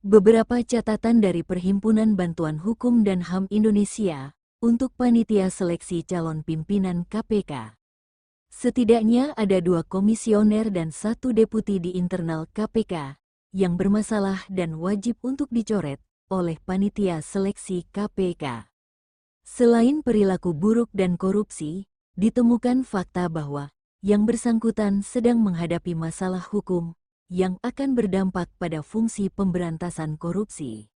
Beberapa catatan dari Perhimpunan Bantuan Hukum dan HAM Indonesia untuk panitia seleksi calon pimpinan KPK. Setidaknya ada 2 komisioner dan 1 deputi di internal KPK yang bermasalah dan wajib untuk dicoret oleh panitia seleksi KPK. Selain perilaku buruk dan korupsi, ditemukan fakta bahwa yang bersangkutan sedang menghadapi masalah hukum yang akan berdampak pada fungsi pemberantasan korupsi.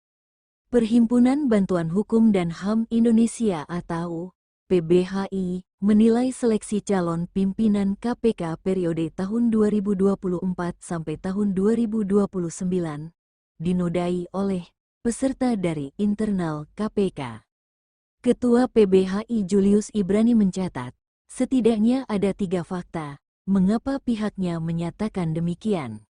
Perhimpunan Bantuan Hukum dan HAM Indonesia atau PBHI menilai seleksi calon pimpinan KPK periode tahun 2024 sampai tahun 2029 dinodai oleh peserta dari internal KPK. Ketua PBHI Julius Ibrani mencatat, setidaknya ada 3 fakta mengapa pihaknya menyatakan demikian.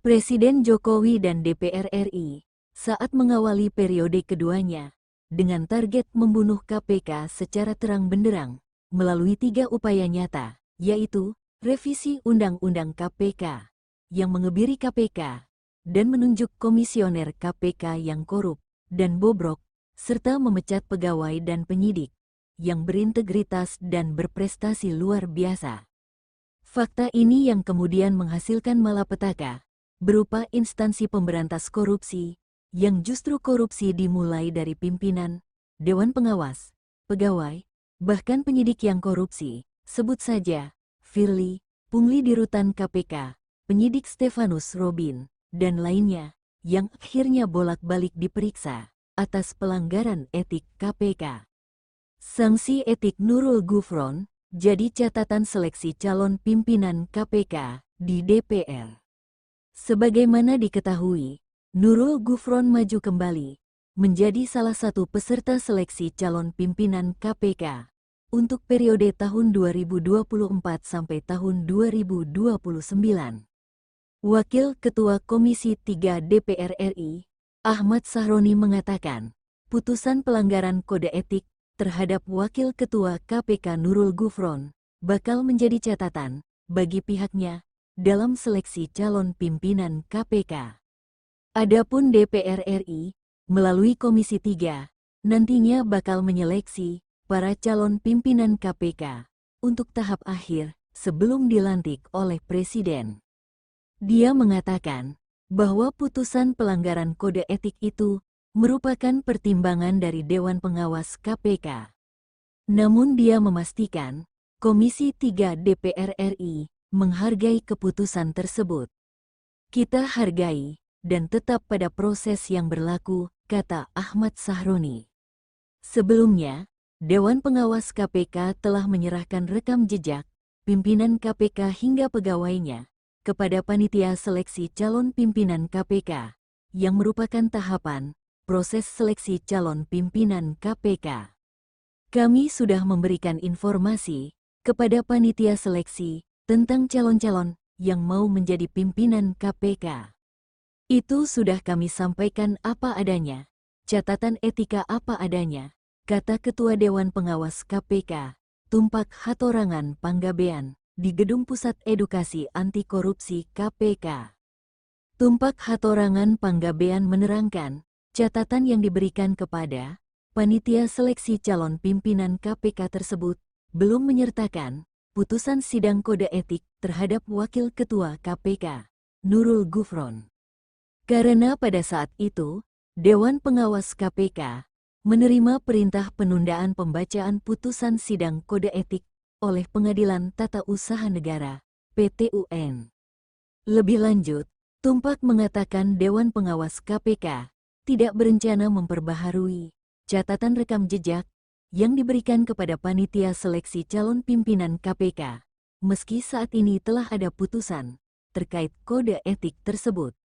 Presiden Jokowi dan DPR RI saat mengawali periode keduanya dengan target membunuh KPK secara terang benderang melalui 3 upaya nyata, yaitu revisi Undang-Undang KPK yang mengebiri KPK dan menunjuk komisioner KPK yang korup dan bobrok, serta memecat pegawai dan penyidik yang berintegritas dan berprestasi luar biasa. Fakta ini yang kemudian menghasilkan malapetaka berupa instansi pemberantas korupsi, yang justru korupsi dimulai dari pimpinan, dewan pengawas, pegawai, bahkan penyidik yang korupsi, sebut saja Firly, pungli di rutan KPK, penyidik Stefanus Robin, dan lainnya, yang akhirnya bolak-balik diperiksa atas pelanggaran etik KPK. Sanksi etik Nurul Gufron jadi catatan seleksi calon pimpinan KPK di DPR. Sebagaimana diketahui, Nurul Gufron maju kembali menjadi salah satu peserta seleksi calon pimpinan KPK untuk periode tahun 2024 sampai tahun 2029. Wakil Ketua Komisi 3 DPR RI, Ahmad Sahroni mengatakan, putusan pelanggaran kode etik terhadap Wakil Ketua KPK Nurul Gufron bakal menjadi catatan bagi pihaknya dalam seleksi calon pimpinan KPK. Adapun DPR RI, melalui Komisi 3, nantinya bakal menyeleksi para calon pimpinan KPK untuk tahap akhir sebelum dilantik oleh Presiden. Dia mengatakan bahwa putusan pelanggaran kode etik itu merupakan pertimbangan dari Dewan Pengawas KPK. Namun dia memastikan, Komisi 3 DPR RI menghargai keputusan tersebut. Kita hargai dan tetap pada proses yang berlaku, kata Ahmad Sahroni. Sebelumnya, Dewan Pengawas KPK telah menyerahkan rekam jejak pimpinan KPK hingga pegawainya kepada panitia seleksi calon pimpinan KPK, yang merupakan tahapan proses seleksi calon pimpinan KPK. Kami sudah memberikan informasi kepada panitia seleksi tentang calon-calon yang mau menjadi pimpinan KPK. Itu sudah kami sampaikan apa adanya, catatan etika apa adanya, kata Ketua Dewan Pengawas KPK, Tumpak Hatorangan Panggabean, di Gedung Pusat Edukasi Anti Korupsi KPK. Tumpak Hatorangan Panggabean menerangkan, catatan yang diberikan kepada panitia seleksi calon pimpinan KPK tersebut belum menyertakan putusan sidang kode etik terhadap Wakil Ketua KPK, Nurul Gufron. Karena pada saat itu, Dewan Pengawas KPK menerima perintah penundaan pembacaan putusan sidang kode etik oleh Pengadilan Tata Usaha Negara, PT-UN. Lebih lanjut, Tumpak mengatakan Dewan Pengawas KPK tidak berencana memperbaharui catatan rekam jejak yang diberikan kepada panitia seleksi calon pimpinan KPK, meski saat ini telah ada putusan terkait kode etik tersebut.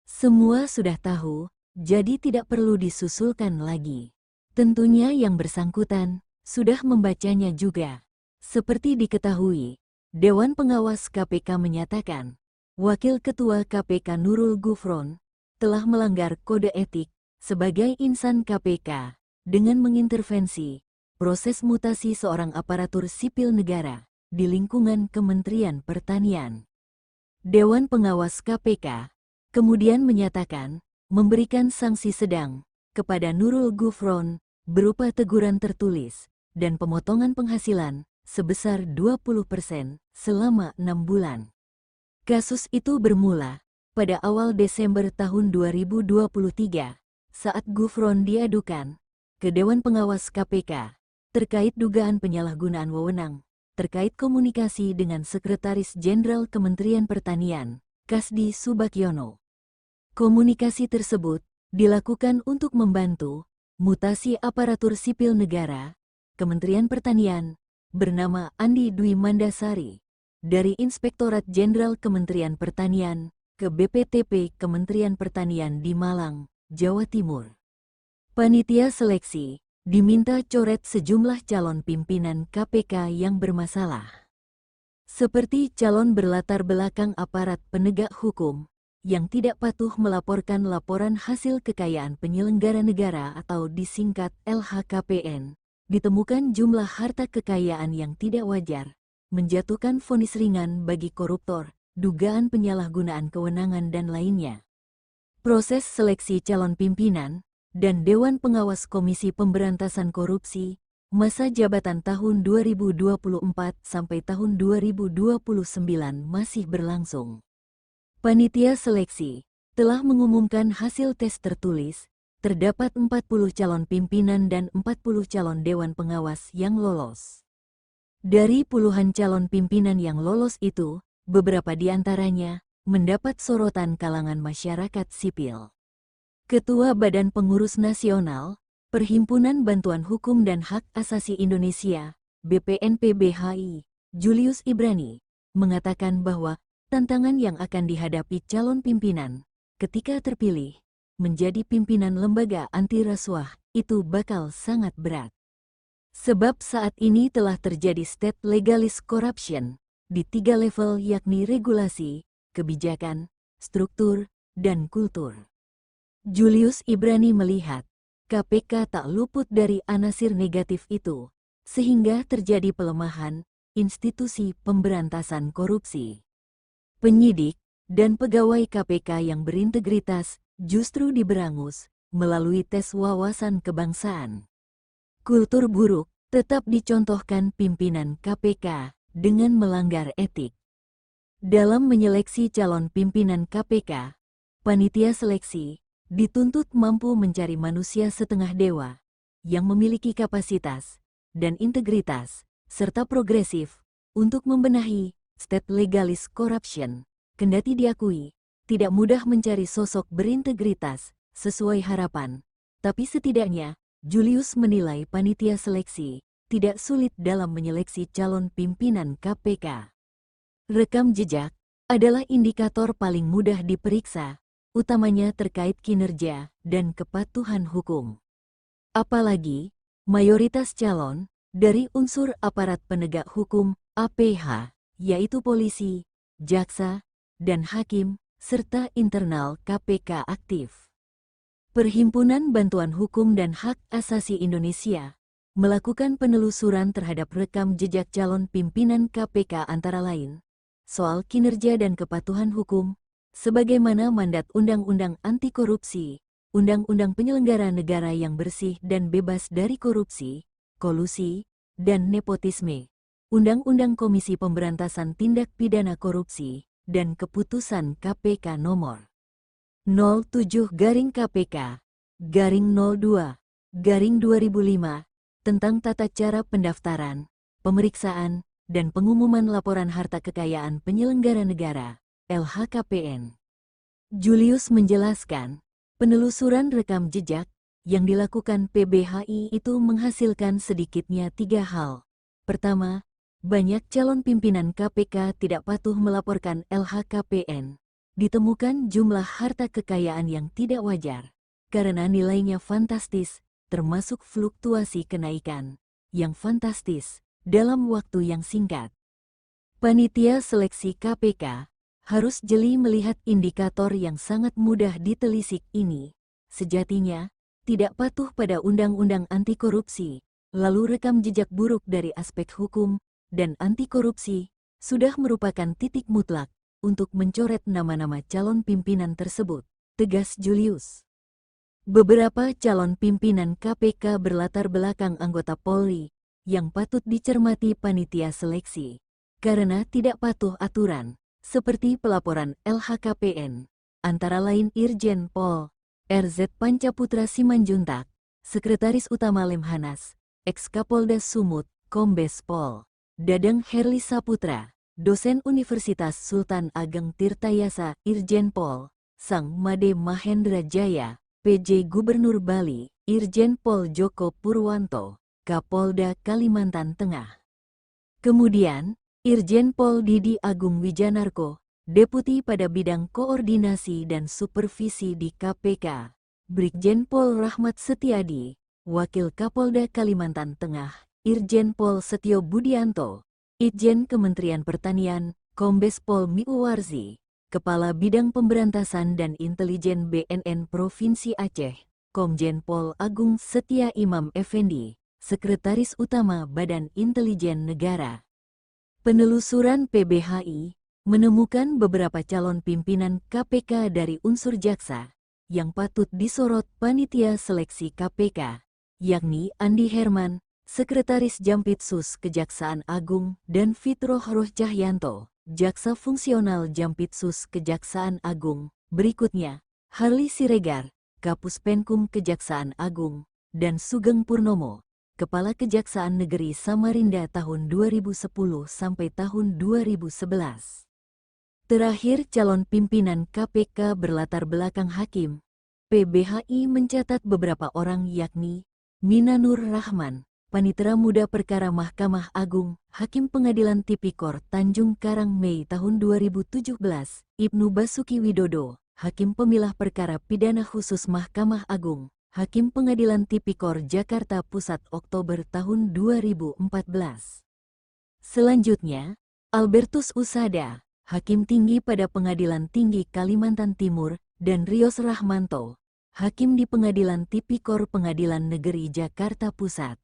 Semua sudah tahu, jadi tidak perlu disusulkan lagi. Tentunya yang bersangkutan sudah membacanya juga. Seperti diketahui, Dewan Pengawas KPK menyatakan, Wakil Ketua KPK Nurul Gufron telah melanggar kode etik sebagai insan KPK dengan mengintervensi proses mutasi seorang aparatur sipil negara di lingkungan Kementerian Pertanian. Dewan Pengawas KPK kemudian menyatakan memberikan sanksi sedang kepada Nurul Gufron berupa teguran tertulis dan pemotongan penghasilan sebesar 20% selama 6 bulan. Kasus itu bermula pada awal Desember tahun 2023 saat Gufron diadukan ke Dewan Pengawas KPK terkait dugaan penyalahgunaan wewenang terkait komunikasi dengan Sekretaris Jenderal Kementerian Pertanian, Kasdi Subagiono. Komunikasi tersebut dilakukan untuk membantu mutasi aparatur sipil negara, Kementerian Pertanian, bernama Andi Dwi Mandasari, dari Inspektorat Jenderal Kementerian Pertanian ke BPTP Kementerian Pertanian di Malang, Jawa Timur. Panitia seleksi diminta coret sejumlah calon pimpinan KPK yang bermasalah. Seperti calon berlatar belakang aparat penegak hukum yang tidak patuh melaporkan laporan hasil kekayaan penyelenggara negara atau disingkat LHKPN, ditemukan jumlah harta kekayaan yang tidak wajar, menjatuhkan vonis ringan bagi koruptor, dugaan penyalahgunaan kewenangan dan lainnya. Proses seleksi calon pimpinan dan Dewan Pengawas Komisi Pemberantasan Korupsi masa jabatan tahun 2024 sampai tahun 2029 masih berlangsung. Panitia seleksi telah mengumumkan hasil tes tertulis, terdapat 40 calon pimpinan dan 40 calon Dewan Pengawas yang lolos. Dari puluhan calon pimpinan yang lolos itu, beberapa di antaranya mendapat sorotan kalangan masyarakat sipil. Ketua Badan Pengurus Nasional, Perhimpunan Bantuan Hukum dan Hak Asasi Indonesia, BPNPBHI, Julius Ibrani, mengatakan bahwa tantangan yang akan dihadapi calon pimpinan ketika terpilih menjadi pimpinan lembaga anti rasuah itu bakal sangat berat. Sebab saat ini telah terjadi state legalist corruption di 3 level yakni regulasi, kebijakan, struktur, dan kultur. Julius Ibrani melihat KPK tak luput dari anasir negatif itu, sehingga terjadi pelemahan institusi pemberantasan korupsi. Penyidik dan pegawai KPK yang berintegritas justru diberangus melalui tes wawasan kebangsaan. Kultur buruk tetap dicontohkan pimpinan KPK dengan melanggar etik. Dalam menyeleksi calon pimpinan KPK, panitia seleksi dituntut mampu mencari manusia setengah dewa yang memiliki kapasitas dan integritas serta progresif untuk membenahi state legalist corruption. Kendati diakui tidak mudah mencari sosok berintegritas sesuai harapan, tapi setidaknya Julius menilai panitia seleksi tidak sulit dalam menyeleksi calon pimpinan KPK. Rekam jejak adalah indikator paling mudah diperiksa, utamanya terkait kinerja dan kepatuhan hukum. Apalagi, mayoritas calon dari unsur aparat penegak hukum APH, yaitu polisi, jaksa, dan hakim, serta internal KPK aktif. Perhimpunan Bantuan Hukum dan Hak Asasi Indonesia melakukan penelusuran terhadap rekam jejak calon pimpinan KPK antara lain soal kinerja dan kepatuhan hukum, sebagaimana mandat Undang-Undang Anti Korupsi, Undang-Undang Penyelenggara Negara yang Bersih dan Bebas dari Korupsi, Kolusi, dan Nepotisme, Undang-Undang Komisi Pemberantasan Tindak Pidana Korupsi, dan Keputusan KPK Nomor 07-KPK-02-2005 tentang tata cara pendaftaran, pemeriksaan, dan pengumuman laporan harta kekayaan penyelenggara negara, LHKPN. Julius menjelaskan, penelusuran rekam jejak yang dilakukan PBHI itu menghasilkan sedikitnya 3 hal. Pertama, banyak calon pimpinan KPK tidak patuh melaporkan LHKPN. Ditemukan jumlah harta kekayaan yang tidak wajar, karena nilainya fantastis, termasuk fluktuasi kenaikan yang fantastis dalam waktu yang singkat. Panitia seleksi KPK harus jeli melihat indikator yang sangat mudah ditelisik ini. Sejatinya, tidak patuh pada undang-undang anti korupsi, lalu rekam jejak buruk dari aspek hukum dan anti korupsi sudah merupakan titik mutlak untuk mencoret nama-nama calon pimpinan tersebut. tegas Julius. Beberapa calon pimpinan KPK berlatar belakang anggota Polri yang patut dicermati panitia seleksi karena tidak patuh aturan, seperti pelaporan LHKPN, antara lain Irjen Pol RZ Pancaputra Simanjuntak, Sekretaris Utama Lemhanas, Ex-Kapolda Sumut, Kombes Pol Dadang Herli Saputra, dosen Universitas Sultan Ageng Tirtayasa Irjen Pol Sang Made Mahendra Jaya, PJ Gubernur Bali, Irjen Pol Joko Purwanto, Kapolda Kalimantan Tengah. Kemudian, Irjen Pol Didi Agung Wijanarko, Deputi pada bidang koordinasi dan supervisi di KPK, Brigjen Pol Rahmat Setiadi, Wakil Kapolda Kalimantan Tengah, Irjen Pol Setio Budianto, Itjen Kementerian Pertanian, Kombes Pol Miuwarzi, Kepala Bidang Pemberantasan dan Intelijen BNN Provinsi Aceh, Komjen Pol Agung Setia Imam Effendi, Sekretaris Utama Badan Intelijen Negara. Penelusuran PBHI menemukan beberapa calon pimpinan KPK dari unsur jaksa yang patut disorot panitia seleksi KPK, yakni Andi Herman, Sekretaris Jampitsus Kejaksaan Agung, dan Fitroh Roh Cahyanto, Jaksa Fungsional Jampitsus Kejaksaan Agung. Berikutnya, Harli Siregar, Kapus Penkum Kejaksaan Agung, dan Sugeng Purnomo, Kepala Kejaksaan Negeri Samarinda tahun 2010 sampai tahun 2011. Terakhir, calon pimpinan KPK berlatar belakang hakim. PBHI mencatat beberapa orang yakni Minanur Rahman, Panitera Muda Perkara Mahkamah Agung, Hakim Pengadilan Tipikor Tanjung Karang Mei tahun 2017, Ibnu Basuki Widodo, Hakim Pemilah Perkara Pidana Khusus Mahkamah Agung, Hakim Pengadilan Tipikor Jakarta Pusat Oktober tahun 2014. Selanjutnya, Albertus Usada, Hakim Tinggi pada Pengadilan Tinggi Kalimantan Timur, dan Rios Rahmanto, Hakim di Pengadilan Tipikor Pengadilan Negeri Jakarta Pusat.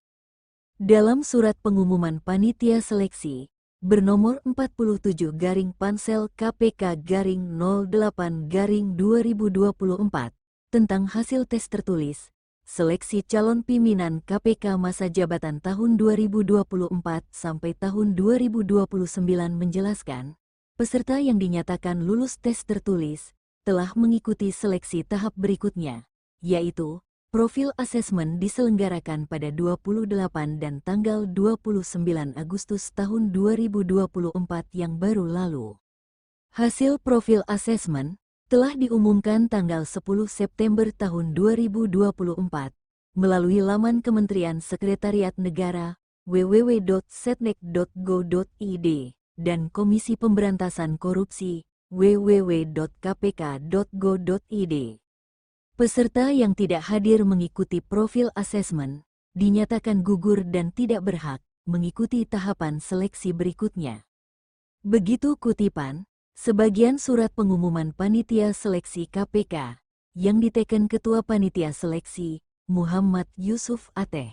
Dalam surat pengumuman panitia seleksi bernomor 47-Pansel KPK-08-2024 tentang hasil tes tertulis seleksi calon pimpinan KPK masa jabatan tahun 2024 sampai tahun 2029 menjelaskan, peserta yang dinyatakan lulus tes tertulis telah mengikuti seleksi tahap berikutnya, yaitu profil asesmen diselenggarakan pada 28 dan tanggal 29 Agustus tahun 2024 yang baru lalu. Hasil profil asesmen telah diumumkan tanggal 10 September tahun 2024 melalui laman Kementerian Sekretariat Negara www.setnek.go.id dan Komisi Pemberantasan Korupsi www.kpk.go.id. Peserta yang tidak hadir mengikuti profil asesmen dinyatakan gugur dan tidak berhak mengikuti tahapan seleksi berikutnya. Begitu kutipan sebagian surat pengumuman panitia seleksi KPK yang diteken Ketua Panitia Seleksi Muhammad Yusuf Ateh.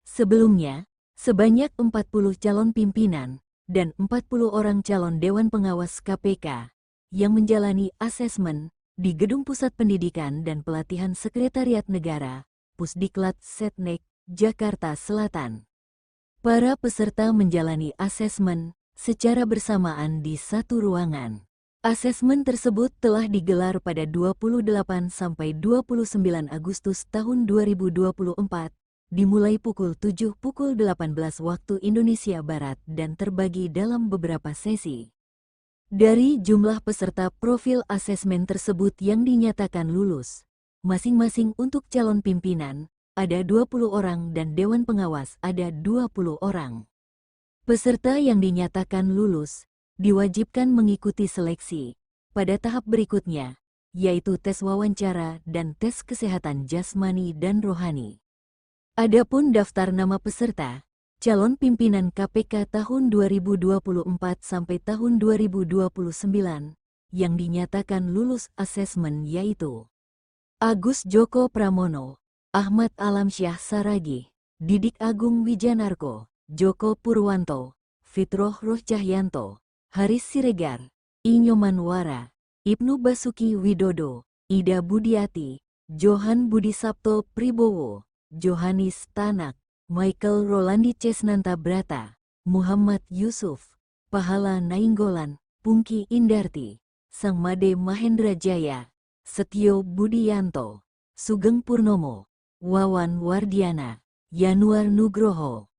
Sebelumnya, sebanyak 40 calon pimpinan dan 40 orang calon Dewan Pengawas KPK yang menjalani asesmen di Gedung Pusat Pendidikan dan Pelatihan Sekretariat Negara, Pusdiklat Setnek, Jakarta Selatan. Para peserta menjalani asesmen secara bersamaan di satu ruangan. Asesmen tersebut telah digelar pada 28 sampai 29 Agustus tahun 2024, dimulai pukul 7 pukul 18 waktu Indonesia Barat dan terbagi dalam beberapa sesi. Dari jumlah peserta profil asesmen tersebut yang dinyatakan lulus, masing-masing untuk calon pimpinan, ada 20 orang dan Dewan Pengawas ada 20 orang. Peserta yang dinyatakan lulus, diwajibkan mengikuti seleksi pada tahap berikutnya, yaitu tes wawancara dan tes kesehatan jasmani dan rohani. Adapun daftar nama peserta, calon pimpinan KPK tahun 2024 sampai tahun 2029 yang dinyatakan lulus asesmen yaitu Agus Joko Pramono, Ahmad Alamsyah Saragih, Didik Agung Wijanarko, Joko Purwanto, Fitroh Roh Cahyanto, Haris Siregar, Inyoman Wara, Ibnu Basuki Widodo, Ida Budiati, Johan Budi Sabto Pribowo, Johanis Tanak, Michael Rolandi Cesnanta Brata, Muhammad Yusuf, Pahala Nainggolan, Pungki Indarti, Sangmade Mahendra Jaya, Setio Budianto, Sugeng Purnomo, Wawan Wardiana, Yanuar Nugroho.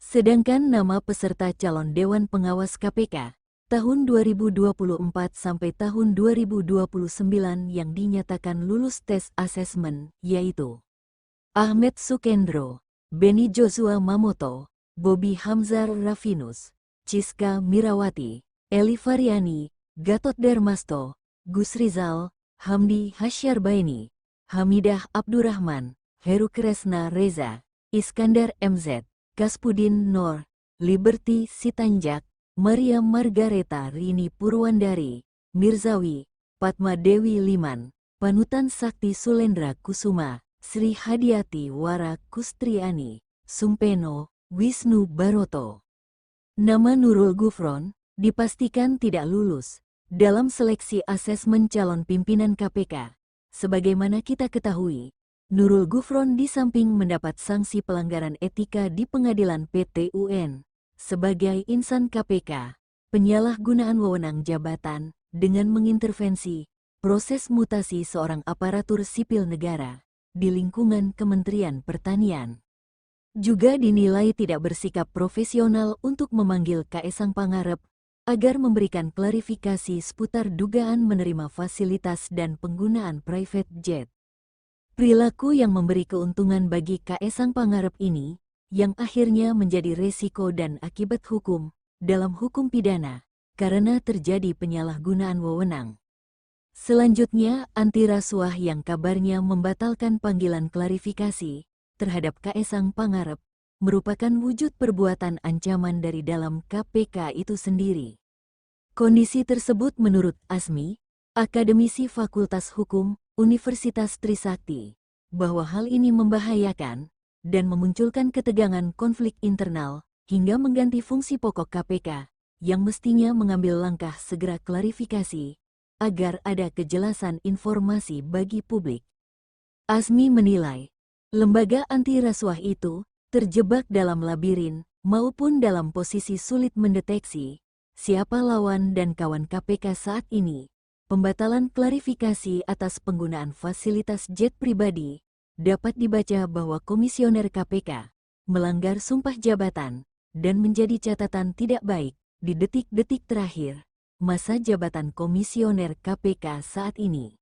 Sedangkan nama peserta calon Dewan Pengawas KPK tahun 2024 sampai tahun 2029 yang dinyatakan lulus tes asesmen yaitu Ahmed Sukendro, Beni Joshua Mamoto, Bobi Hamzar Rafinus, Ciska Mirawati, Eli Variani, Gatot Darmasto, Gus Rizal, Hamdi Hasyarbaini, Hamidah Abdurrahman, Heru Kresna Reza, Iskandar MZ, Kaspudin Nor, Liberty Sitanjak, Maria Margareta Rini Purwandari, Mirzawi, Padma Dewi Liman, Panutan Sakti Sulendra Kusuma, Sri Hadiati Wara Kustriani, Sumpeno, Wisnu Baroto. Nama Nurul Gufron dipastikan tidak lulus dalam seleksi asesmen calon pimpinan KPK. Sebagaimana kita ketahui, Nurul Gufron di samping mendapat sanksi pelanggaran etika di pengadilan PT UN sebagai insan KPK, penyalahgunaan wewenang jabatan dengan mengintervensi proses mutasi seorang aparatur sipil negara di lingkungan Kementerian Pertanian. Juga dinilai tidak bersikap profesional untuk memanggil Kaesang Pangarep agar memberikan klarifikasi seputar dugaan menerima fasilitas dan penggunaan private jet. Perilaku yang memberi keuntungan bagi Kaesang Pangarep ini, yang akhirnya menjadi resiko dan akibat hukum dalam hukum pidana, karena terjadi penyalahgunaan wewenang. Selanjutnya, anti rasuah yang kabarnya membatalkan panggilan klarifikasi terhadap Kaesang Pangarep, merupakan wujud perbuatan ancaman dari dalam KPK itu sendiri. Kondisi tersebut menurut Asmi, akademisi Fakultas Hukum, Universitas Trisakti, bahwa hal ini membahayakan dan memunculkan ketegangan konflik internal hingga mengganti fungsi pokok KPK yang mestinya mengambil langkah segera klarifikasi agar ada kejelasan informasi bagi publik. Asmi menilai, lembaga anti rasuah itu terjebak dalam labirin maupun dalam posisi sulit mendeteksi siapa lawan dan kawan KPK saat ini. Pembatalan klarifikasi atas penggunaan fasilitas jet pribadi dapat dibaca bahwa komisioner KPK melanggar sumpah jabatan dan menjadi catatan tidak baik di detik-detik terakhir masa jabatan komisioner KPK saat ini.